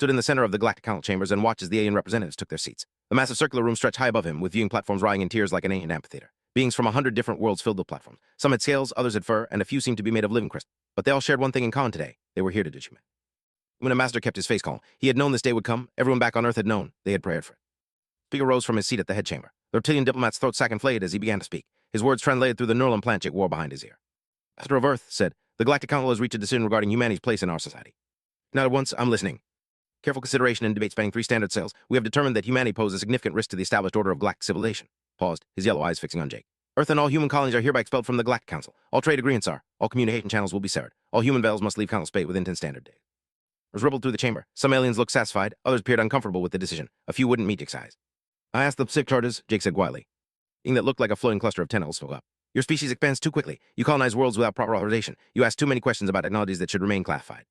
stood in the center of the Galactic Council chambers and watched as the alien representatives took their seats. The massive circular room stretched high above him, with viewing platforms writhing in tiers like an ancient amphitheater. Beings from 100 different worlds filled the platforms. Some had scales, others had fur, and a few seemed to be made of living crystal. But they all shared one thing in common today. They were here to judge humanity. When Ambassador kept his face calm, he had known this day would come. Everyone back on Earth had known. They had prepared for it. Speaker rose from his seat at the head chamber. The reptilian diplomat's throat sack inflated as he began to speak. His words translated through the neural implant Jake wore behind his ear. Master of Earth said, "The Galactic Council has reached a decision regarding humanity's place in our society. Now at once, I'm listening. Careful consideration and debate spanning 3 standard cells, we have determined that humanity poses a significant risk to the established order of galactic civilization." Paused, his yellow eyes fixing on Jake. "Earth and all human colonies are hereby expelled from the Galactic Council. All trade agreements are. All communication channels will be severed. All human vessels must leave Council space within 10 standard days." It rippled through the chamber. Some aliens looked satisfied, others appeared uncomfortable with the decision. A few wouldn't meet Jake's eyes. "I asked the specific charges," Jake said quietly. Being that looked like a floating cluster of tentacles spoke up. "Your species expands too quickly. You colonize worlds without proper authorization. You ask too many questions about technologies that should remain classified."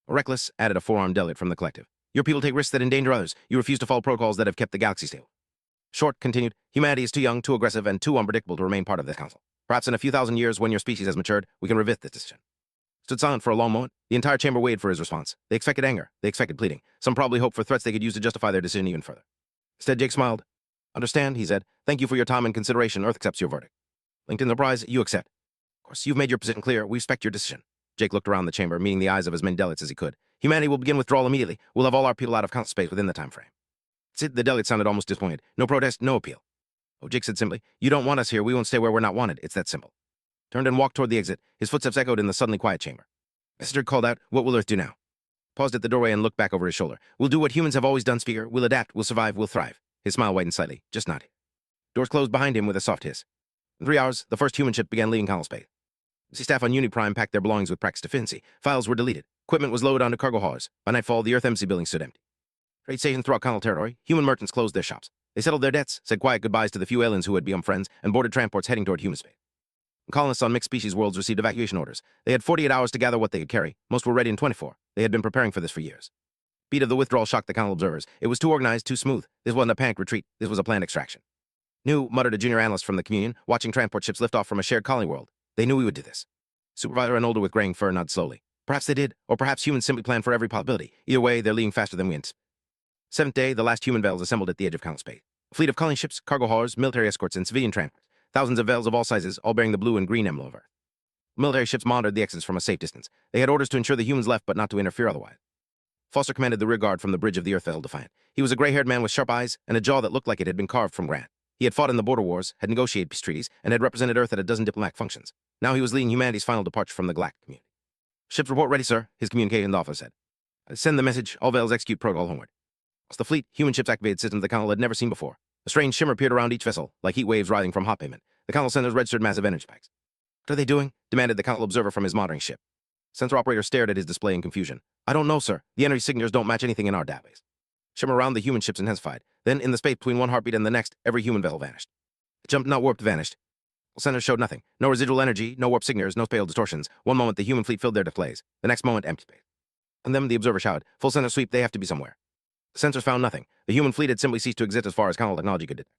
"Reckless," added a 4-armed delegate from the collective. "Your people take risks that endanger others. You refuse to follow protocols that have kept the galaxy stable." Short continued, "Humanity is too young, too aggressive, and too unpredictable to remain part of this council. Perhaps in a few thousand years, when your species has matured, we can revisit this decision." Stood silent for a long moment. The entire chamber waited for his response. They expected anger. They expected pleading. Some probably hoped for threats they could use to justify their decision even further. Instead, Jake smiled. "Understand," he said. "Thank you for your time and consideration. Earth accepts your verdict." "LinkedIn Enterprise, you accept." "Of course, you've made your position clear. We respect your decision." Jake looked around the chamber, meeting the eyes of as many delegates as he could. "Humanity will begin withdrawal immediately. We'll have all our people out of council space within the time frame." The delegate sounded almost disappointed. "No protest, no appeal." "Oh," Jake said simply. "You don't want us here. We won't stay where we're not wanted. It's that simple." Turned and walked toward the exit. His footsteps echoed in the suddenly quiet chamber. Messenger called out, "What will Earth do now?" Paused at the doorway and looked back over his shoulder. "We'll do what humans have always done, Speaker. We'll adapt, we'll survive, we'll thrive." His smile widened slightly. "Just nod." Doors closed behind him with a soft hiss. In 3 hours, the first human ship began leaving council space. The staff on Uniprime packed their belongings with practiced efficiency. Files were deleted. Equipment was loaded onto cargo haulers. By nightfall, the Earth Embassy building stood empty. Trade stations throughout council territory, human merchants closed their shops. They settled their debts, said quiet goodbyes to the few aliens who had become friends, and boarded transports heading toward human space. Colonists on mixed species worlds received evacuation orders. They had 48 hours to gather what they could carry. Most were ready in 24. They had been preparing for this for years. Beat of the withdrawal shocked the council observers. It was too organized, too smooth. This wasn't a panicked retreat. This was a planned extraction. "Knew," muttered a junior analyst from the communion, watching transport ships lift off from a shared colony world. "They knew we would do this." Supervisor and older with graying fur nodded slowly. "Perhaps they did, or perhaps humans simply planned for every possibility. Either way, they're leaving faster than we anticipated." 7th day, the last human vessels assembled at the edge of council space. A fleet of colony ships, cargo haulers, military escorts, and civilian transports. Thousands of vessels of all sizes, all bearing the blue and green emblem of Earth. Military ships monitored the exits from a safe distance. They had orders to ensure the humans left, but not to interfere otherwise. Foster commanded the rear guard from the bridge of the Earth vessel Defiant. He was a gray-haired man with sharp eyes and a jaw that looked like it had been carved from granite. He had fought in the border wars, had negotiated peace treaties, and had represented Earth at a dozen diplomatic functions. Now he was leading humanity's final departure from the galactic community. "Ship's report ready, sir," his communication officer said. "Send the message. All vessels execute protocol homeward." Across the fleet, human ships activated systems the council had never seen before. A strange shimmer appeared around each vessel, like heat waves rising from hot pavement. The council centers registered massive energy spikes. "What are they doing?" demanded the council observer from his monitoring ship. Sensor operator stared at his display in confusion. "I don't know, sir. The energy signatures don't match anything in our database." Shimmer around the human ships intensified. Then, in the space between one heartbeat and the next, every human vessel vanished. It jumped, not warped, vanished. Sensors showed nothing. No residual energy, no warp signatures, no spatial distortions. One moment, the human fleet filled their displays. The next moment, empty space. And then the observer shouted, "Full sensor sweep, they have to be somewhere." The sensors found nothing. The human fleet had simply ceased to exist as far as council technology could detect.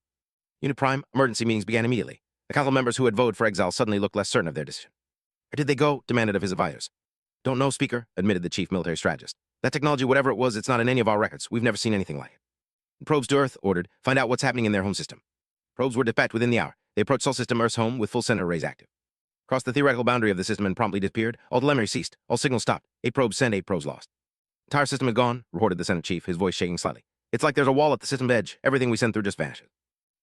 Unit Prime, emergency meetings began immediately. The council members who had voted for Exile suddenly looked less certain of their decision. "Where did they go?" demanded of his advisors. "Don't know, Speaker," admitted the chief military strategist. "That technology, whatever it was, it's not in any of our records. We've never seen anything like it." "Probes to Earth," ordered. "Find out what's happening in their home system." Probes were dispatched within the hour. They approached Sol System Earth's home with full center arrays active. Crossed the theoretical boundary of the system and promptly disappeared. All telemetry ceased. All signals stopped. 8 probes sent, 8 probes lost. "Entire system is gone," reported the Senate chief, his voice shaking slightly. "It's like there's a wall at the system's edge. Everything we send through just vanishes."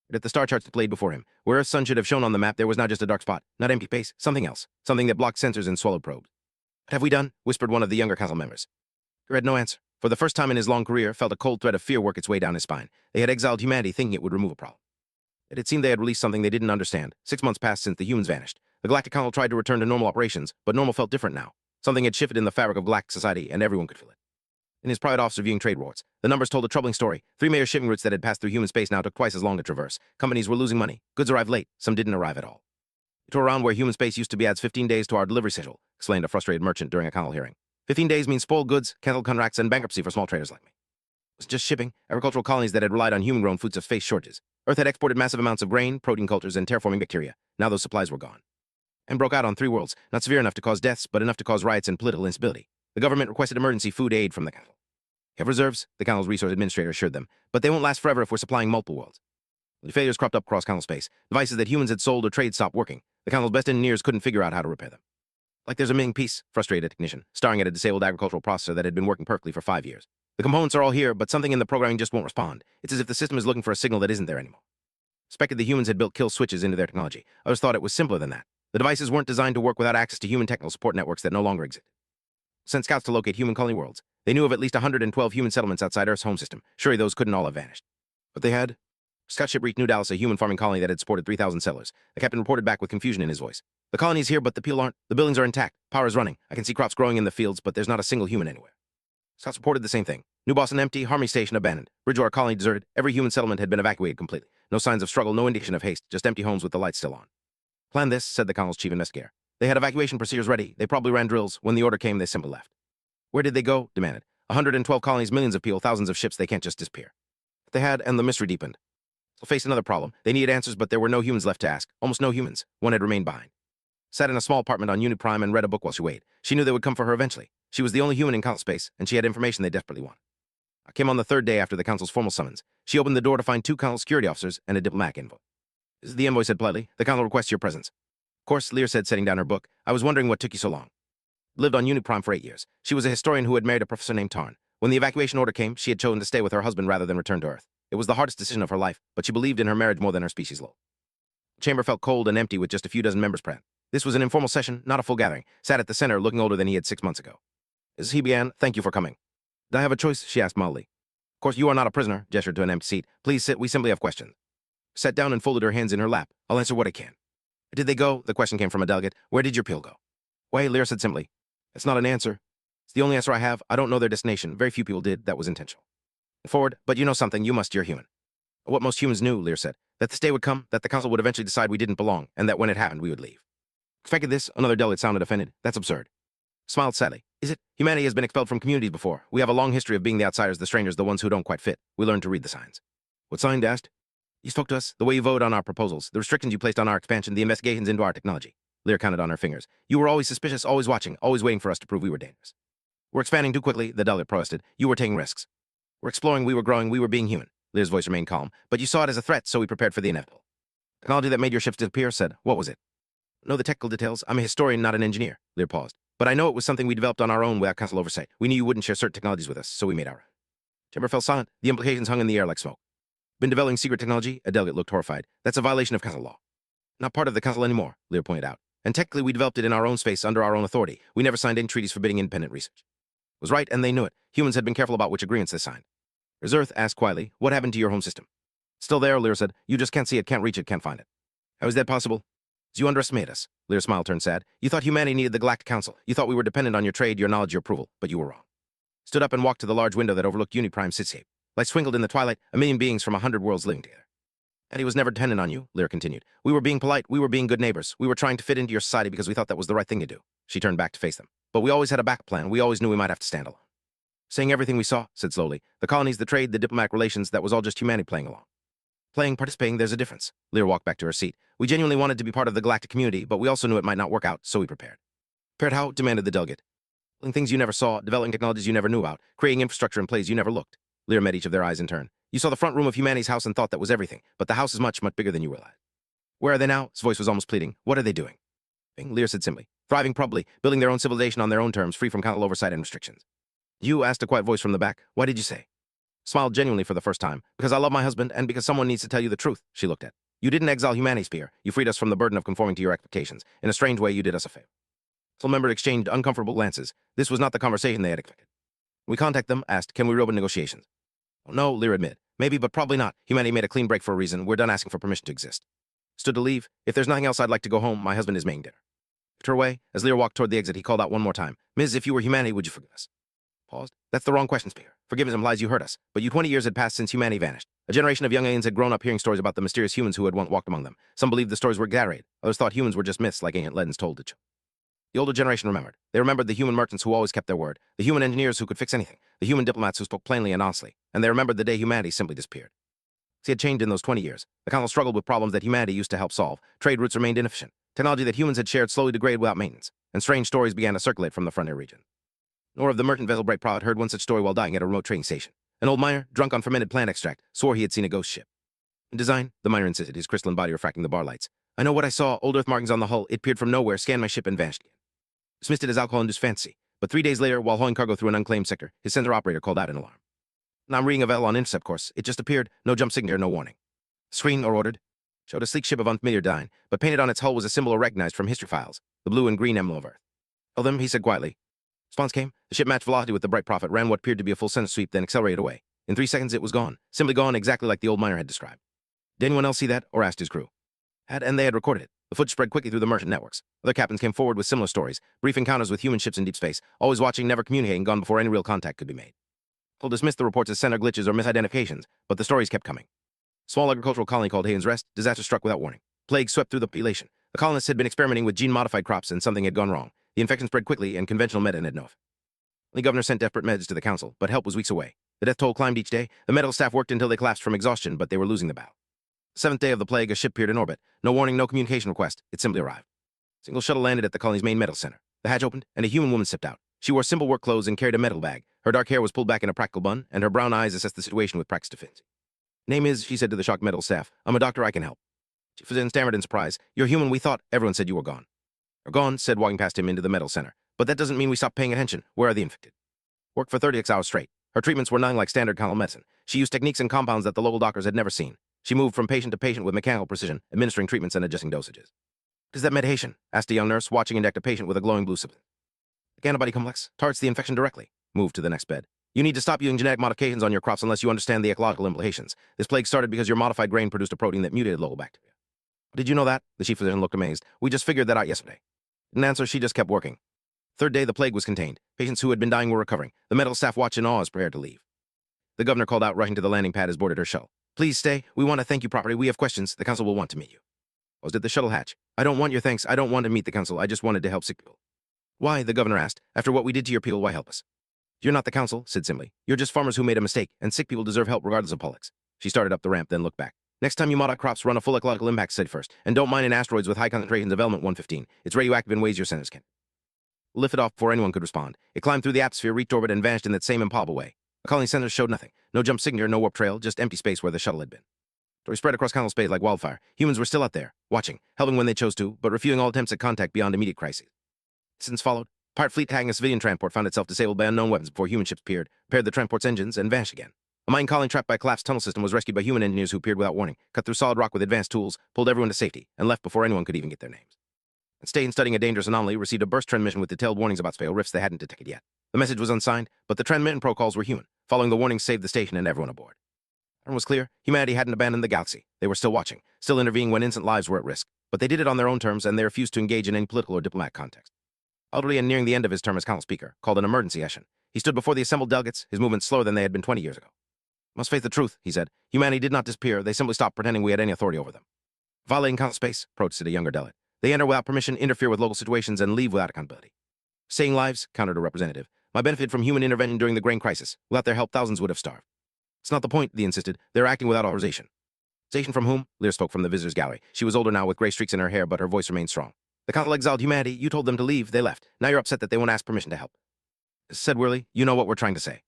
But at the star charts displayed before him, where Earth's sun should have shown on the map, there was not just a dark spot, not empty space, something else. Something that blocked sensors and swallowed probes. "What have we done?" whispered one of the younger council members. He had no answer. For the first time in his long career, felt a cold thread of fear work its way down his spine. They had exiled humanity thinking it would remove a problem. It had seemed they had released something they didn't understand. 6 months passed since the humans vanished. The Galactic Council tried to return to normal operations, but normal felt different now. Something had shifted in the fabric of galactic society, and everyone could feel it. In his private office reviewing trade routes, the numbers told a troubling story. 3 major shipping routes that had passed through human space now took twice as long to traverse. Companies were losing money. Goods arrived late. Some didn't arrive at all. "It tore around where human space used to be adds 15 days to our delivery schedule," explained a frustrated merchant during a council hearing. 15 days means spoiled goods, canceled contracts, and bankruptcy for small traders like me. It was just shipping. Agricultural colonies that had relied on human-grown foods have faced shortages. Earth had exported massive amounts of grain, protein cultures, and terraforming bacteria. Now those supplies were gone. And broke out on 3 worlds, not severe enough to cause deaths, but enough to cause riots and political instability. The government requested emergency food aid from the council. We have reserves, the Council's resource administrator assured them, but they won't last forever if we're supplying multiple worlds. The failures cropped up across Council space. Devices that humans had sold or traded stopped working. The Council's best engineers couldn't figure out how to repair them. Like there's a missing piece, frustrated a technician, staring at a disabled agricultural processor that had been working perfectly for 5 years. The components are all here, but something in the programming just won't respond. It's as if the system is looking for a signal that isn't there anymore. Suspected the humans had built kill switches into their technology. Others thought it was simpler than that. The devices weren't designed to work without access to human technical support networks that no longer exist. Sent scouts to locate human colony worlds. They knew of at least 112 human settlements outside Earth's home system. Surely those couldn't all have vanished. But they had. Scout ship reached New Dallas, a human farming colony that had supported 3,000 settlers. The captain reported back with confusion in his voice. The colony is here, but the people aren't. The buildings are intact. Power is running. I can see crops growing in the fields, but there's not a single human anywhere. Scouts reported the same thing. New Boston empty, Harmony Station abandoned. Bridgewater colony deserted. Every human settlement had been evacuated completely. No signs of struggle, no indication of haste, just empty homes with the lights still on. Plan this, said the colony's chief investigator. They had evacuation procedures ready. They probably ran drills. When the order came, they simply left. Where did they go? Demanded. 112 colonies, millions of people, thousands of ships. They can't just disappear. They had, and the mystery deepened. So faced another problem. They needed answers, but there were no humans left to ask. Almost no humans. One had remained behind. Sat in a small apartment on Unit Prime and read a book while she waited. She knew they would come for her eventually. She was the only human in Council space, and she had information they desperately wanted. I came on the third day after the Council's formal summons. She opened the door to find 2 Council security officers and a diplomatic envoy. The envoy said politely, the Council requests your presence. Of course, Lear said, setting down her book. I was wondering what took you so long. Lived on Unit Prime for 8 years. She was a historian who had married a professor named Tarn. When the evacuation order came, she had chosen to stay with her husband rather than return to Earth. It was the hardest decision of her life, but she believed in her marriage more than her species law. The chamber felt cold and empty with just a few dozen members present. This was an informal session, not a full gathering. Sat at the center, looking older than he had 6 months ago. As he began, thank you for coming. Did I have a choice? She asked mildly. Of course, you are not a prisoner, gestured to an empty seat. Please sit, we simply have questions. Sat down and folded her hands in her lap. I'll answer what I can. Did they go? The question came from a delegate. Where did your peel go? Why, Lear said simply. It's not an answer. It's the only answer I have. I don't know their destination. Very few people did. That was intentional. Forward, but you know something. You're human. What most humans knew, Lear said. That this day would come, that the Council would eventually decide we didn't belong, and that when it happened, we would leave. Expected this, another delegate sounded offended. That's absurd. Smiled sadly. Is it? Humanity has been expelled from communities before. We have a long history of being the outsiders, the strangers, the ones who don't quite fit. We learned to read the signs. What sign? Asked. You spoke to us, the way you voted on our proposals, the restrictions you placed on our expansion, the investigations into our technology. Lear counted on her fingers. You were always suspicious, always watching, always waiting for us to prove we were dangerous. We're expanding too quickly, the delegate protested. You were taking risks. We're exploring, we were growing, we were being human. Lear's voice remained calm. But you saw it as a threat, so we prepared for the inevitable. Technology that made your ships disappear, said. What was it? Know the technical details. I'm a historian, not an engineer. Lear paused. But I know it was something we developed on our own without Council oversight. We knew you wouldn't share certain technologies with us, so we made our own. Chamber fell silent. The implications hung in the air like smoke. Been developing secret technology? A delegate looked horrified. That's a violation of Council law. Not part of the Council anymore, Lear pointed out. And technically we developed it in our own space under our own authority. We never signed any treaties forbidding independent research. It was right, and they knew it. Humans had been careful about which agreements they signed. Reserve asked quietly, what happened to your home system? Still there, Lear said. You just can't see it, can't reach it, can't find it. How is that possible? You underestimate us. Lear's smile turned sad. You thought humanity needed the Galactic Council. You thought we were dependent on your trade, your knowledge, your approval. But you were wrong. Stood up and walked to the large window that overlooked Uniprime cityscape. Lights twinkled in the twilight, a million beings from 100 worlds living together. And he was never dependent on you, Lear continued. We were being polite, we were being good neighbors. We were trying to fit into your society because we thought that was the right thing to do. She turned back to face them. But we always had a backup plan. We always knew we might have to stand alone. Saying everything we saw, said slowly. The colonies, the trade, the diplomatic relations, that was all just humanity playing along. Playing, participating, there's a difference. Lear walked back to her seat. We genuinely wanted to be part of the galactic community, but we also knew it might not work out, so we prepared. Prepared how? Demanded the delegate. Building things you never saw, developing technologies you never knew about, creating infrastructure in places you never looked. Lear met each of their eyes in turn. You saw the front room of humanity's house and thought that was everything, but the house is much, much bigger than you realized. Where are they now? His voice was almost pleading. What are they doing? Lear said simply. Thriving probably, building their own civilization on their own terms, free from council oversight and restrictions. You? Asked a quiet voice from the back. Why did you say? Smiled genuinely for the first time. Because I love my husband and because someone needs to tell you the truth, she looked at. You didn't exile humanity's sphere. You freed us from the burden of conforming to your expectations. In a strange way, you did us a favor. Council member exchanged uncomfortable glances. This was not the conversation they had expected. We contact them, asked, can we reopen negotiations? Oh, no, Lear admitted. Maybe, but probably not. Humanity made a clean break for a reason. We're done asking for permission to exist. Stood to leave. If there's nothing else, I'd like to go home. My husband is making dinner. Took her away. As Lear walked toward the exit, he called out one more time. Ms., if you were humanity, would you forgive us? Paused. That's the wrong question, Speaker. Forgiveness implies you hurt us. But 20 years had passed since humanity vanished. A generation of young aliens had grown up hearing stories about the mysterious humans who had once walked among them. Some believed the stories were exaggerated. Others thought humans were just myths like ancient legends told to children. The older generation remembered. They remembered the human merchants who always kept their word, the human engineers who could fix anything, the human diplomats who spoke plainly and honestly, and they remembered the day humanity simply disappeared. He had changed in those 20 years. The Council struggled with problems that humanity used to help solve. Trade routes remained inefficient. Technology that humans had shared slowly degraded without maintenance, and strange stories began to circulate from the frontier region. Nor of the merchant vessel Bright Prod heard one such story while dying at a remote trading station. An old miner, drunk on fermented plant extract, swore he had seen a ghost ship. In design, the miner insisted, his crystalline body refracting the bar lights. I know what I saw, old earth markings on the hull. It appeared from nowhere, scanned my ship, and vanished again. Dismissed it as alcohol-induced fantasy. But 3 days later, while hauling cargo through an unclaimed sector, his sensor operator called out in alarm. Now I'm reading a L on intercept course. It just appeared, no jump signature, no warning. Screen, or ordered, showed a sleek ship of unfamiliar design, but painted on its hull was a symbol recognized from history files, the blue and green emblem of Earth. Tell them, he said quietly. Response came. The ship matched velocity with the Bright Prophet, ran what appeared to be a full sensor sweep, then accelerated away. In 3 seconds, it was gone. Simply gone, exactly like the old miner had described. Did anyone else see that, or asked his crew? And they had recorded it. The footage spread quickly through the merchant networks. Other captains came forward with similar stories, brief encounters with human ships in deep space, always watching, never communicating, gone before any real contact could be made. They'll dismiss the reports as center glitches or misidentifications, but the stories kept coming. Small agricultural colony called Haven's Rest, disaster struck without warning. Plague swept through the population. The colonists had been experimenting with gene-modified crops and something had gone wrong. The infection spread quickly and conventional medicine had no effect. The governor sent desperate meds to the council, but help was weeks away. The death toll climbed each day. The medical staff worked until they collapsed from exhaustion, but they were losing the battle. The 7th day of the plague, a ship appeared in orbit. No warning, no communication request. It simply arrived. A single shuttle landed at the colony's main medical center. The hatch opened, and a human woman stepped out. She wore simple work clothes and carried a metal bag. Her dark hair was pulled back in a practical bun, and her brown eyes assessed the situation with practiced efficiency. Name is, she said to the shocked medical staff. I'm a doctor, I can help. She physician stammered in surprise. You're human, we thought. Everyone said you were gone. You're gone, said, walking past him into the medical center. But that doesn't mean we stopped paying attention. Where are the infected? Worked for 36 hours straight. Her treatments were nothing like standard conventional medicine. She used techniques and compounds that the local doctors had never seen. She moved from patient to patient with mechanical precision, administering treatments and adjusting dosages. What is that medication? Asked a young nurse, watching inject a patient with a glowing blue substance. The antibody complex targets the infection directly. Move to the next bed. You need to stop using genetic modifications on your crops unless you understand the ecological implications. This plague started because your modified grain produced a protein that mutated local bacteria. Did you know that? The chief physician looked amazed. We just figured that out yesterday. Didn't answer, she just kept working. 3rd day, the plague was contained. Patients who had been dying were recovering. The medical staff watched in awe as prepared to leave. The governor called out, rushing to the landing pad as boarded her shuttle. Please stay. We want to thank you properly. We have questions. The council will want to meet you. Was it the shuttle hatch? I don't want your thanks. I don't want to meet the council. I just wanted to help sick people. Why? The governor asked. After what we did to your people, why help us? You're not the council, said simply. You're just farmers who made a mistake, and sick people deserve help regardless of politics. She started up the ramp, then looked back. Next time you mod out crops, run a full ecological impact study first, and don't mine in asteroids with high concentrations of element 115. It's radioactive in ways your sensors can't. Lifted off before anyone could respond. It climbed through the atmosphere, reached orbit, and vanished in that same impalpable way. The colony sensors showed nothing. No jump signature, no warp trail, just empty space where the shuttle had been. Story spread across council space like wildfire. Humans were still out there, watching, helping when they chose to, but refusing all attempts at contact beyond immediate crises. Incidents followed. Pirate fleet tagging a civilian transport found itself disabled by unknown weapons before human ships appeared, repaired the transport's engines, and vanished again. A mine colony trapped by a collapsed tunnel system was rescued by human engineers who appeared without warning, cut through solid rock with advanced tools, pulled everyone to safety, and left before anyone could even get their names. And stayed studying a dangerous anomaly, received a burst transmission with detailed warnings about spatial rifts they hadn't detected yet. The message was unsigned, but the transmission protocols were human. Following the warnings saved the station and everyone aboard. It was clear, humanity hadn't abandoned the galaxy. They were still watching, still intervening when innocent lives were at risk. But they did it on their own terms, and they refused to engage in any political or diplomatic context. Elderly and nearing the end of his term as council speaker, called an emergency session. He stood before the assembled delegates, his movements slower than they had been 20 years ago. Must face the truth, he said. Humanity did not disappear. They simply stopped pretending we had any authority over them. Violating council space, protested a younger delegate. They enter without permission, interfere with local situations, and leave without accountability. Saving lives, countered a representative. I benefited from human intervention during the grain crisis. Without their help, thousands would have starved. It's not the point, they insisted. They're acting without authorization. Authorization from whom? Lear spoke from the visitors' gallery. She was older now, with gray streaks in her hair, but her voice remained strong. The council exiled humanity. You told them to leave. They left. Now you're upset that they won't ask permission to help. Said Wearley, you know what we're trying to say.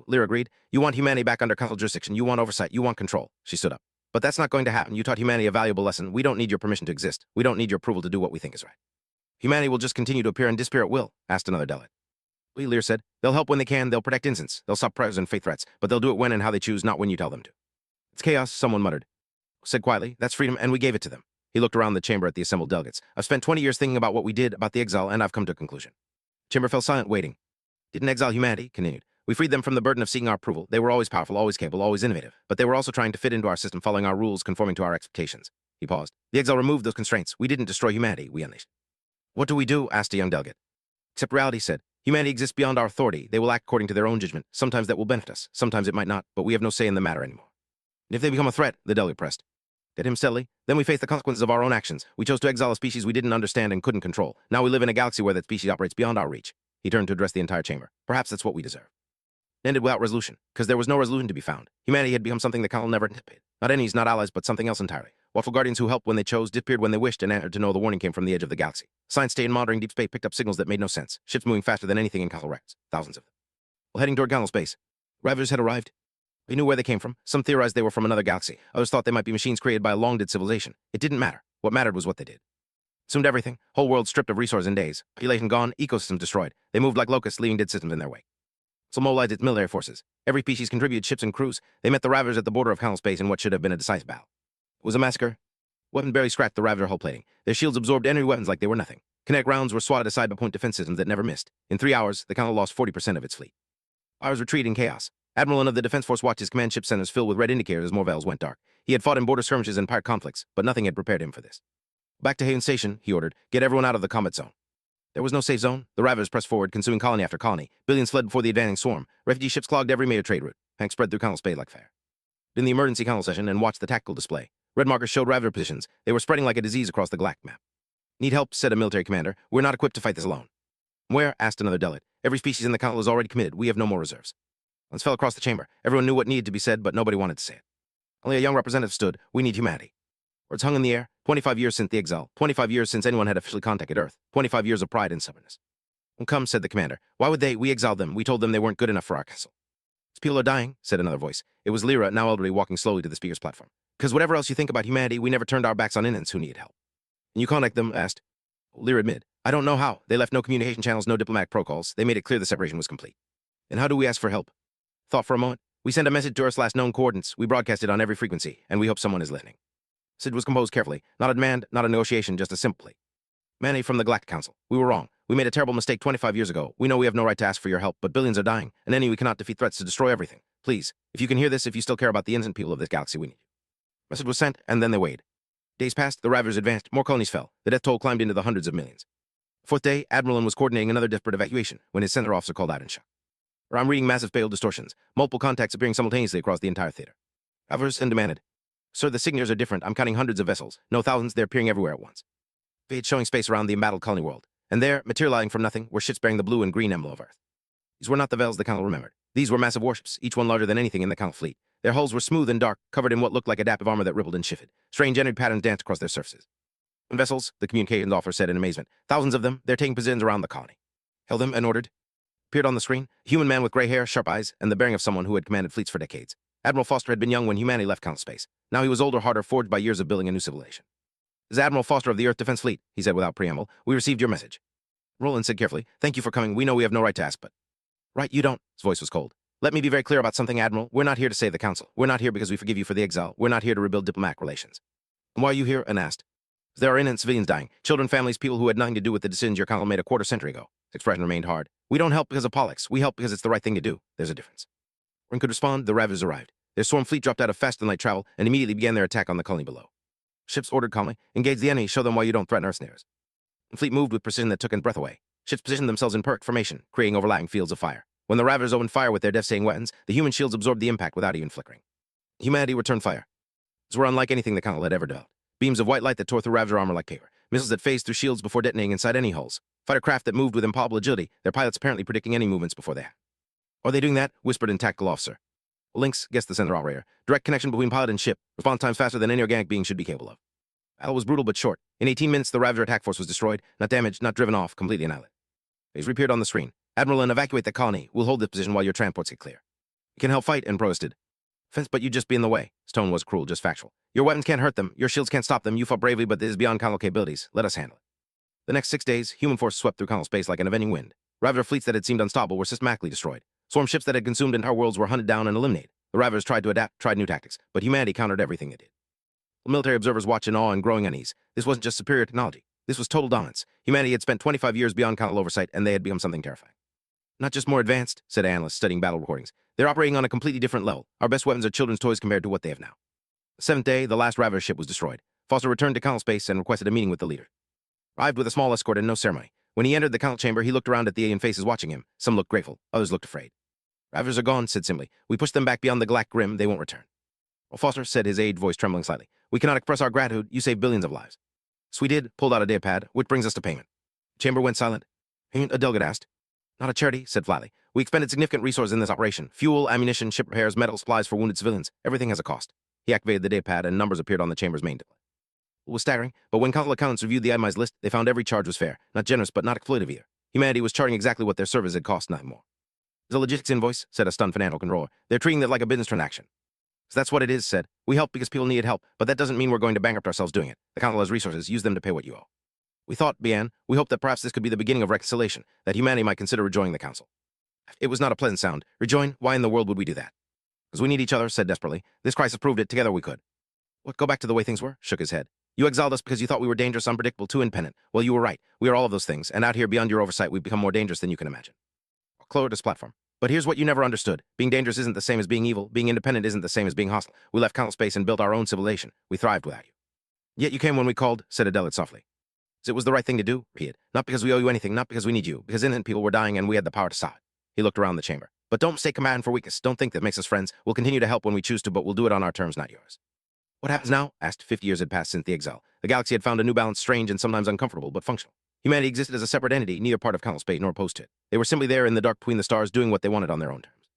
Lear agreed. You want humanity back under council jurisdiction. You want oversight. You want control. She stood up. But that's not going to happen. You taught humanity a valuable lesson. We don't need your permission to exist. We don't need your approval to do what we think is right. Humanity will just continue to appear and disappear at will, asked another delegate. Lear said, they'll help when they can. They'll protect innocents. They'll stop predators and fake threats. But they'll do it when and how they choose, not when you tell them to. It's chaos, someone muttered. Said quietly, that's freedom, and we gave it to them. He looked around the chamber at the assembled delegates. I've spent 20 years thinking about what we did, about the exile, and I've come to a conclusion. Chamber fell silent, waiting. Didn't exile humanity, continued. We freed them from the burden of seeking our approval. They were always powerful, always capable, always innovative. But they were also trying to fit into our system, following our rules, conforming to our expectations. He paused. The exile removed those constraints. We didn't destroy humanity, we unleashed. What do we do? Asked a young delegate. Except reality said. Humanity exists beyond our authority. They will act according to their own judgment. Sometimes that will benefit us. Sometimes it might not, but we have no say in the matter anymore. And if they become a threat, the delegate pressed. At him steadily. Then we face the consequences of our own actions. We chose to exile a species we didn't understand and couldn't control. Now we live in a galaxy where that species operates beyond our reach. He turned to address the entire chamber. Perhaps that's what we deserve. It ended without resolution, because there was no resolution to be found. Humanity had become something the council never anticipated. Not enemies, not allies, but something else entirely. Watchful guardians who helped when they chose, disappeared when they wished, and answered to know the warning came from the edge of the galaxy. Science stayed monitoring deep space picked up signals that made no sense. Ships moving faster than anything in Council records. Thousands of them. While heading toward Council space, Ravagers had arrived. They knew where they came from. Some theorized they were from another galaxy. Others thought they might be machines created by a long-dead civilization. It didn't matter. What mattered was what they did. Consumed everything. Whole world stripped of resources in days. Population gone. Ecosystems destroyed. They moved like locusts, leaving dead systems in their wake. So mobilized its military forces. Every species contributed ships and crews. They met the Ravagers at the border of Council space in what should have been a decisive battle. It was a massacre. Weapons barely scratched the Ravager hull plating. Their shields absorbed enemy weapons like they were nothing. Kinetic rounds were swatted aside by point defense systems that never missed. In 3 hours, the Council lost 40% of its fleet. Ours retreated in chaos. Admiral of the Defense Force watched his command ship centers fill with red indicators as more veils went dark. He had fought in border skirmishes and pirate conflicts, but nothing had prepared him for this. Back to Haven Station, he ordered. Get everyone out of the combat zone. There was no safe zone. The Ravagers pressed forward, consuming colony after colony. Billions fled before the advancing swarm. Refugee ships clogged every major trade route. Tanks spread through Council space like fire. In the emergency Council session and watched the tactical display. Red markers showed Ravager positions. They were spreading like a disease across the galactic map. Need help, said a military commander. We're not equipped to fight this alone. Where? Asked another delegate. Every species in the Council is already committed. We have no more reserves. Lance fell across the chamber. Everyone knew what needed to be said, but nobody wanted to say it. Only a young representative stood. We need humanity. Words hung in the air. 25 years since the Exile. 25 years since anyone had officially contacted Earth. 25 years of pride and stubbornness. Well, come, said the commander. Why would they? We exiled them. We told them they weren't good enough for our castle. These people are dying, said another voice. It was Lyra, now elderly, walking slowly to the speaker's platform. Because whatever else you think about humanity, we never turned our backs on innocents who needed help. And you contact them? Asked. Lyra admitted. I don't know how. They left no communication channels, no diplomatic protocols. They made it clear the separation was complete. And how do we ask for help? Thought for a moment. We send a message to Earth's last known coordinates. We broadcast it on every frequency, and we hope someone is listening. Sid was composed carefully. Not a demand, not a negotiation, just a simple plea. Manny from the Galactic Council. We were wrong. We made a terrible mistake 25 years ago. We know we have no right to ask for your help, but billions are dying. An enemy we cannot defeat threats to destroy everything. Please, if you can hear this, if you still care about the innocent people of this galaxy, we need you. Message was sent, and then they weighed. Days passed, the Ravagers advanced, more colonies fell. The death toll climbed into the hundreds of millions. Fourth day, Admiral was coordinating another desperate evacuation when his center officer called out in shock. I'm reading massive failed distortions, multiple contacts appearing simultaneously across the entire theater. Ravagers and demanded. Sir, the signatures are different. I'm counting hundreds of vessels. No thousands, they're appearing everywhere at once. Fade showing space around the embattled colony world. And there, materializing from nothing, were ships bearing the blue and green emblem of Earth. These were not the vessels the Council remembered. These were massive warships, each one larger than anything in the Council fleet. Their hulls were smooth and dark, covered in what looked like adaptive armor that rippled and shifted. Strange energy patterns danced across their surfaces. And vessels, the communications officer said in amazement. Thousands of them, they're taking positions around the colony. Held them and ordered. Appeared on the screen, a human man with gray hair, sharp eyes, and the bearing of someone who had commanded fleets for decades. Admiral Foster had been young when humanity left Council space. Now he was older, harder, forged by years of building a new civilization. This is Admiral Foster of the Earth Defense Fleet, he said without preamble. We received your message. Roland said carefully, thank you for coming. We know we have no right to ask, but... Right, you don't. His voice was cold. Let me be very clear about something, Admiral. We're not here to save the Council. We're not here because we forgive you for the exile. We're not here to rebuild diplomatic relations. And why are you here? Anne asked. There are innocent civilians dying. Children, families, people who had nothing to do with the decisions your Council made a quarter century ago. His expression remained hard. We don't help because of politics. We help because it's the right thing to do. There's a difference. When could respond, the Ravagers arrived. Their swarm fleet dropped out of faster-than-light travel and immediately began their attack on the colony below. Ships ordered calmly, engage the enemy, show them why you don't threaten Earth's neighbors. The fleet moved with precision that took in breath away. Ships positioned themselves in perfect formation, creating overlapping fields of fire. When the Ravagers opened fire with their devastating weapons, the human shields absorbed the impact without even flickering. Humanity returned fire. These were unlike anything the Council had ever developed. Beams of white light that tore through Ravager armor like paper. Missiles that phased through shields before detonating inside any hulls. Fighter craft that moved with improbable agility, their pilots apparently predicting any movements before they had. Are they doing that? Whispered in tactical officer. Lynx, guessed the center operator. Direct connection between pilot and ship. Response times faster than any organic being should be capable of. Battle was brutal but short. In 18 minutes, the Ravager attack force was destroyed, not damaged, not driven off, completely annihilated. Phase reappeared on the screen. Admiral, and evacuate the colony. We'll hold this position while your transports get clear. You can help fight, and protested. Fence, but you'd just be in the way. His tone was cruel, just factual. Your weapons can't hurt them. Your shields can't stop them. You fought bravely, but this is beyond Council capabilities. Let us handle it. The next 6 days, human force swept through Council space like an avenging wind. Ravager fleets that had seemed unstoppable were systematically destroyed. Swarm ships that had consumed entire worlds were hunted down and eliminated. The Ravagers tried to adapt, tried new tactics, but humanity countered everything they did. Military observers watched in awe and growing unease. This wasn't just superior technology. This was total dominance. Humanity had spent 25 years beyond Council oversight, and they had become something terrifying. Not just more advanced, said analysts studying battle recordings. They're operating on a completely different level. Our best weapons are children's toys compared to what they have now. The 7th day, the last Ravager ship was destroyed. Foster returned to Council space and requested a meeting with the leader. Arrived with a small escort and no ceremony. When he entered the Council chamber, he looked around at the alien faces watching him. Some looked grateful, others looked afraid. Ravagers are gone, said simply. We pushed them back beyond the Galactic Rim. They won't return. Well, Foster said, his aged voice trembling slightly. We cannot express our gratitude. You saved billions of lives. So we did, pulled out a data pad, which brings us to payment. The chamber went silent. Payment, a delegate asked. Not a charity, said flatly. We expended significant resources in this operation. Fuel, ammunition, ship repairs, medical supplies for wounded civilians. Everything has a cost. He activated the data pad and numbers appeared on the chamber's main display. was staggering, but when council accountants reviewed the itemized list, they found every charge was fair, not generous but not exploitative either. Humanity was charging exactly what their service had cost, nothing more. It's a logistics invoice, said a stunned financial controller. They're treating it like a business transaction. So that's what it is, said. We help because people needed help, but that doesn't mean we're going to bankrupt ourselves doing it. The council has resources, use them to pay what you owe. We thought, began, we hoped that perhaps this could be the beginning of reconciliation, that humanity might consider rejoining the council. It was not a pleasant sound. Rejoin? Why in the world would we do that? Because we need each other, said desperately. This crisis proved it. Together we could. What, go back to the way things were? Shook his head. You exiled us because you thought we were dangerous, unpredictable, too independent. Well, you were right. We are all of those things, and out here beyond your oversight, we've become more dangerous than you can imagine. Clower this platform. But here's what you never understood. Being dangerous isn't the same as being evil. Being independent isn't the same as being hostile. We left countless space and built our own civilization. We thrived without you. Yet you came when we called, said Adela softly. It was the right thing to do, repeated. Not because we owe you anything, not because we need you, because innocent people were dying and we had the power to stop it. He looked around the chamber. But don't mistake command for weakness. Don't think that makes us friends. We'll continue to help when we choose to, but we'll do it on our terms, not yours. What happens now? Asked. 50 years had passed since the exile. The galaxy had found a new balance, strange and sometimes uncomfortable, but functional. Humanity existed as a separate entity, neither part of countless space nor opposed to it. They were simply there in the dark between the stars, doing what they wanted on their own terms.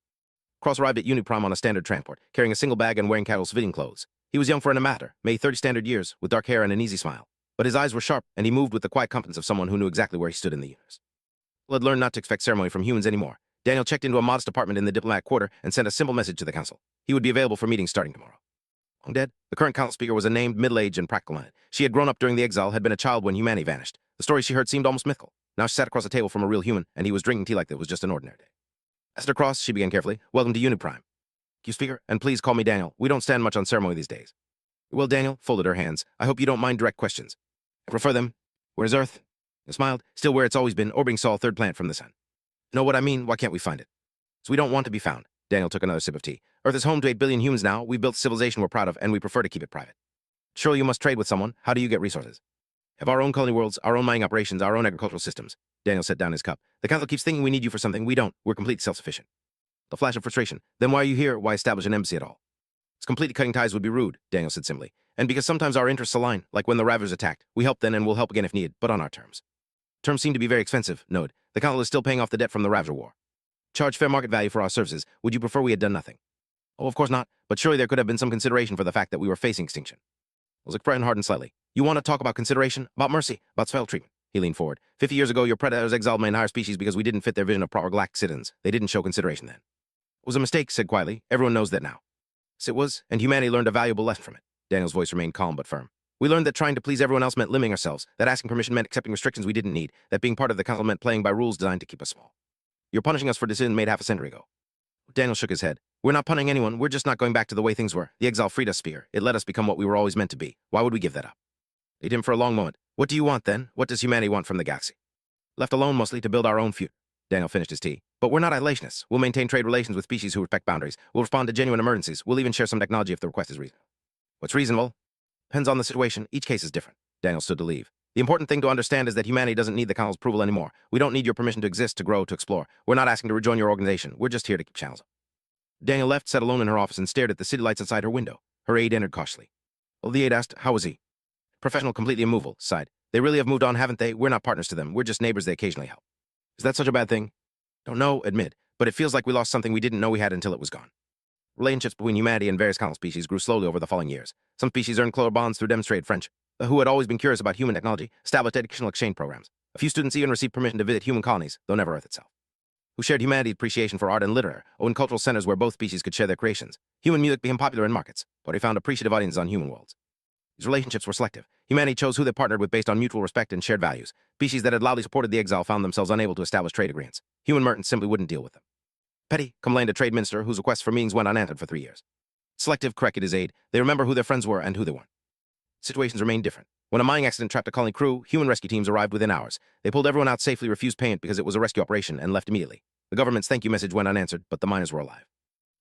Cross arrived at Uniprime on a standard transport, carrying a single bag and wearing casual civilian clothes. He was young for an amateur, maybe 30 standard years, with dark hair and an easy smile. But his eyes were sharp, and he moved with the quiet confidence of someone who knew exactly where he stood in the universe. He had learned not to expect ceremony from humans anymore. Daniel checked into a modest apartment in the diplomatic quarter and sent a simple message to the council. He would be available for meetings starting tomorrow. Long dead, the current council speaker was a named, middle-aged, and practical man. She had grown up during the exile, had been a child when humanity vanished. The stories she heard seemed almost mythical. Now she sat across a table from a real human, and he was drinking tea like it was just an ordinary day. As her across, she began carefully. Welcome to Uniprime. You speaker, and please call me Daniel. We don't stand much on ceremony these days. Well, Daniel folded her hands. I hope you don't mind direct questions. I prefer them. Where's Earth? He smiled. Still where it's always been, orbiting Sol, third planet from the sun. Know what I mean? Why can't we find it? So we don't want to be found. Daniel took another sip of tea. Earth is home to 8 billion humans now. We've built a civilization we're proud of, and we prefer to keep it private. Surely you must trade with someone. How do you get resources? Have our own colony worlds, our own mining operations, our own agricultural systems. Daniel set down his cup. The council keeps thinking we need you for something. We don't. We're completely self-sufficient. The flash of frustration. Then why are you here? Why establish an embassy at all? It's completely cutting ties would be rude, Daniel said simply. And because sometimes our interests align, like when the Ravagers attacked. We help then and we'll help again if needed, but on our terms. Terms seem to be very expensive. Note. The council is still paying off the debt from the Ravager War. Charge fair market value for our services. Would you prefer we had done nothing? Oh, of course not, but surely there could have been some consideration for the fact that we were facing extinction. Looks Breton hardened slightly. You want to talk about consideration? About mercy? About special treatment? He leaned forward. 50 years ago, your predators exiled my entire species because we didn't fit their vision of proper galactic citizens. They didn't show consideration then. It was a mistake, said quietly. Everyone knows that now. Yes, it was, and humanity learned a valuable lesson from it. Daniel's voice remained calm but firm. We learned that trying to please everyone else meant limiting ourselves, that asking permission meant accepting restrictions we didn't need, that being part of the council meant playing by rules designed to keep us small. You're punishing us for decisions made half a century ago. Daniel shook his head. We're not punishing anyone. We're just not going back to the way things were. The exile freed us, Spear. It let us become what we were always meant to be. Why would we give that up? He hit him for a long moment. What do you want, then? What does humanity want from the galaxy? Left alone, mostly, to build our own future. Daniel finished his tea. But we're not isolationists. We'll maintain trade relations with species who respect boundaries. We'll respond to genuine emergencies. We'll even share some technology if the request is reasonable. What's reasonable? Depends on the situation. Each case is different. Daniel stood to leave. The important thing to understand is that humanity doesn't need the council's approval anymore. We don't need your permission to exist, to grow, to explore. We're not asking to rejoin your organization. We're just here to keep channels up. Daniel left, sat alone in her office, and stared at the city lights outside her window. Her aide entered cautiously. Well, the aide asked, how was he? Professional, completely immovable, sighed. They really have moved on, haven't they? We're not partners to them. We're just neighbors they occasionally help. Is that such a bad thing? Don't know, admit, but it feels like we lost something we didn't know we had until it was gone. Relationships between humanity and various council species grew slowly over the following years. Some species earned closer bonds through demonstrated friendship. Who had always been curious about human technology established educational exchange programs. A few students even received permission to visit human colonies, though never Earth itself. Who shared humanity's appreciation for art and literature, or in cultural centers where both species could share their creations. Human music became popular in markets, but he found appreciative audiences on human worlds. These relationships were selective. Humanity chose who they partnered with based on mutual respect and shared values. Species that had loudly supported the exile found themselves unable to establish trade agreements. Human merchants simply wouldn't deal with them. Petty complained a trade minister whose requests for meetings went unanswered for 3 years. Selective corrected his aide. They remember who their friends were and who they weren't. Situations remained different. When a mining accident trapped a colony crew, human rescue teams arrived within hours. They pulled everyone out safely, refused payment because it was a rescue operation, and left immediately. The government's thank you message went unanswered, but the miners were alive.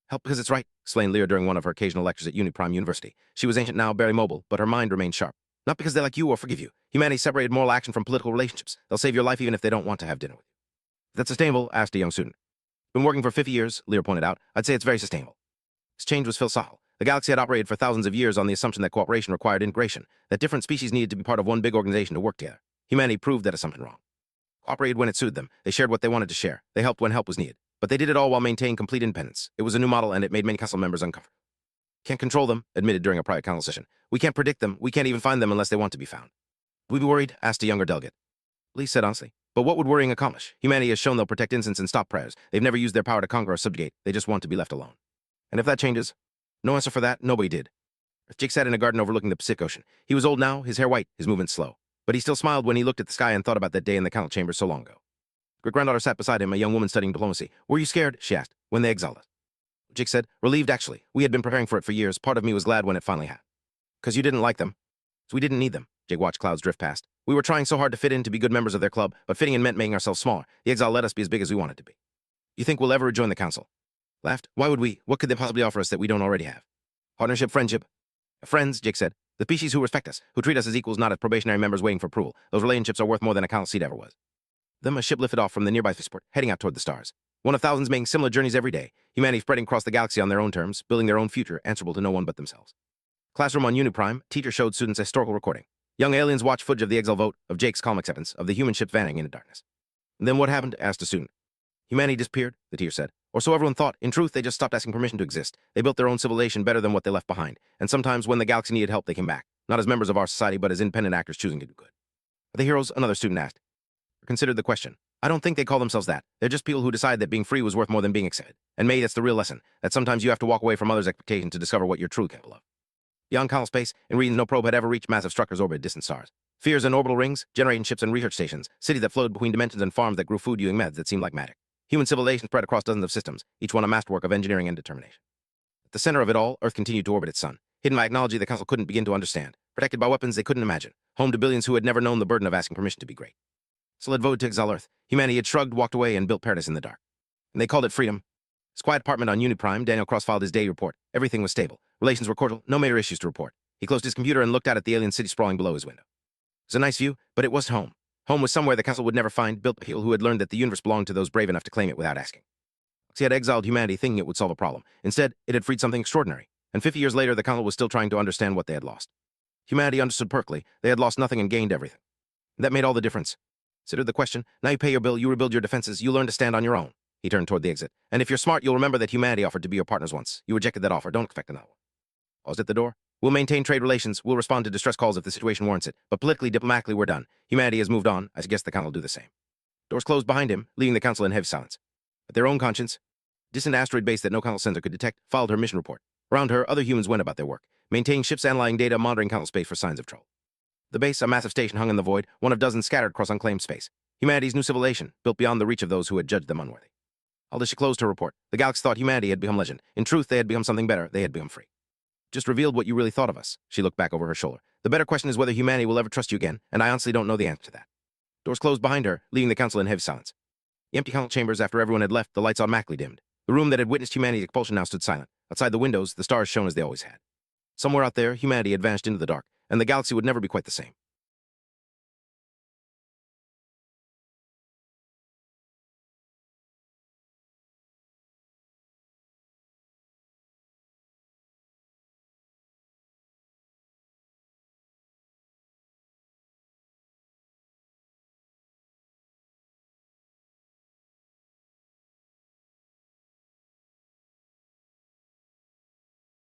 Help because it's right, explained Lear during one of her occasional lectures at Uniprime University. She was ancient now, barely mobile, but her mind remained sharp. Not because they like you or forgive you. Humanity separated moral action from political relationships. They'll save your life even if they don't want to have dinner with you. Is that sustainable? Asked a young student. Been working for 50 years, Lear pointed out. I'd say it's very sustainable. This change was philosophical. The galaxy had operated for thousands of years on the assumption that cooperation required integration, that different species needed to be part of one big organization to work together. Humanity proved that assumption wrong. Cooperated when it suited them. They shared what they wanted to share. They helped when help was needed. But they did it all while maintaining complete independence. It was a new model, and it made many council members uncomfortable. Can't control them, admitted during a private council session. We can't predict them. We can't even find them unless they want to be found. Would we be worried? Asked a younger delegate. Lee said honestly. But what would worrying accomplish? Humanity has shown they'll protect innocents and stop prayers. They've never used their power to conquer or subjugate. They just want to be left alone. And if that changes? No answer for that. Nobody did. Jake sat in a garden overlooking the Pacific Ocean. He was old now, his hair white, his movements slow. But he still smiled when he looked at the sky and thought about that day in the council chamber so long ago. Great-granddaughter sat beside him, a young woman studying diplomacy. Were you scared? She asked. When they exiled us. Jake said, relieved actually. We had been preparing for it for years. Part of me was glad when it finally happened. Because you didn't like them. So we didn't need them. Jake watched clouds drift past. We were trying so hard to fit in to be good members of their club, but fitting in meant making ourselves smaller. The exile let us be as big as we wanted to be. You think we'll ever rejoin the council? Laughed. Why would we? What could they possibly offer us that we don't already have? Partnership, friendship. Friends, Jake said. The species who respect us, who treat us as equals, not as probationary members waiting for approval. Those relationships are worth more than a council seat ever was. Then a ship lifted off from the nearby spaceport, heading out toward the stars. One of thousands making similar journeys every day. Humanity spreading across the galaxy on their own terms, building their own future, answerable to no one but themselves. Classroom on Uniprime, teacher showed students a historical recording. Young aliens watched footage of the exile vote, of Jake's calm acceptance, of the human ship vanishing into darkness. And then what happened? Asked a student. Humanity disappeared, the teacher said. Or so everyone thought. In truth, they just stopped asking permission to exist. They built their own civilization better than what they left behind. And sometimes when the galaxy needed help, they came back. Not as members of our society, but as independent actors choosing to do good. Are they heroes? Another student asked. Considered the question. I don't think they call themselves that. They're just people who decide that being free was worth more than being accepted. And maybe that's the real lesson, that sometimes you have to walk away from others' expectations to discover what you're truly capable of. Beyond council space, in regions no probe had ever reached, massive structures orbited distant stars. Spheres and orbital rings, generating ships and research stations, cities that flowed between dimensions and farms that grew food using meds that seemed like magic. Human civilization spread across dozens of systems, each one a masterwork of engineering and determination. At the center of it all, Earth continued to orbit its sun, hidden by technology the council couldn't begin to understand, protected by weapons they couldn't imagine, home to billions who had never known the burden of asking permission to be great. So it voted to exile Earth. Humanity had shrugged, walked away, and built paradise in the dark. And they called it freedom. His quiet apartment on Uniprime, Daniel Cross filed his daily report. Everything was stable. Relations were cordial, no major issues to report. He closed his computer and looked out at the alien city sprawling below his window. It was a nice view, but it was home. Home was somewhere the council would never find, built by people who had learned that the universe belonged to those brave enough to claim it without asking. He had exiled humanity thinking it would solve a problem. Instead, it had freed something extraordinary. And 50 years later, the council was still trying to understand what they had lost. Humanity understood perfectly. They had lost nothing and gained everything. And that made all the difference. Considered the question. Now you pay your bill, you rebuild your defenses, you learn to stand on your own. He turned toward the exit. And if you're smart, you'll remember that humanity offered to be your partners once. You rejected that offer. Don't expect another one. Paused at the door. We'll maintain trade relations. We'll respond to distress calls if the situation warrants it. But politically, diplomatically, we're done. Humanity has moved on. I suggest the council will do the same. Doors closed behind him, leaving the council in heavy silence. At their own conscience, distant asteroid base that no council sensor could detect followed her mission report. Around her, other humans went about their work, maintaining ships, analyzing data, monitoring council space for signs of trouble. The base, a massive station, hung in the void, one of dozens scattered across unclaimed space. Humanity's new civilization, built beyond the reach of those who had judged them unworthy. Although she closed her report, the galaxy thought humanity had become legend. In truth, they had become something better. They had become free. Just revealed what you really thought of us. She looked back over her shoulder. The better question is whether humanity will ever trust you again, and I honestly don't know the answer to that. Doors closed behind her, leaving the council in heavy silence. The empty council chambers, after everyone had left, the lights automatically dimmed. The room that had witnessed humanity's expulsion now stood silent. Outside the windows, the stars shone as they always had. Somewhere out there, humanity had vanished into the dark, and the galaxy would never be quite the same.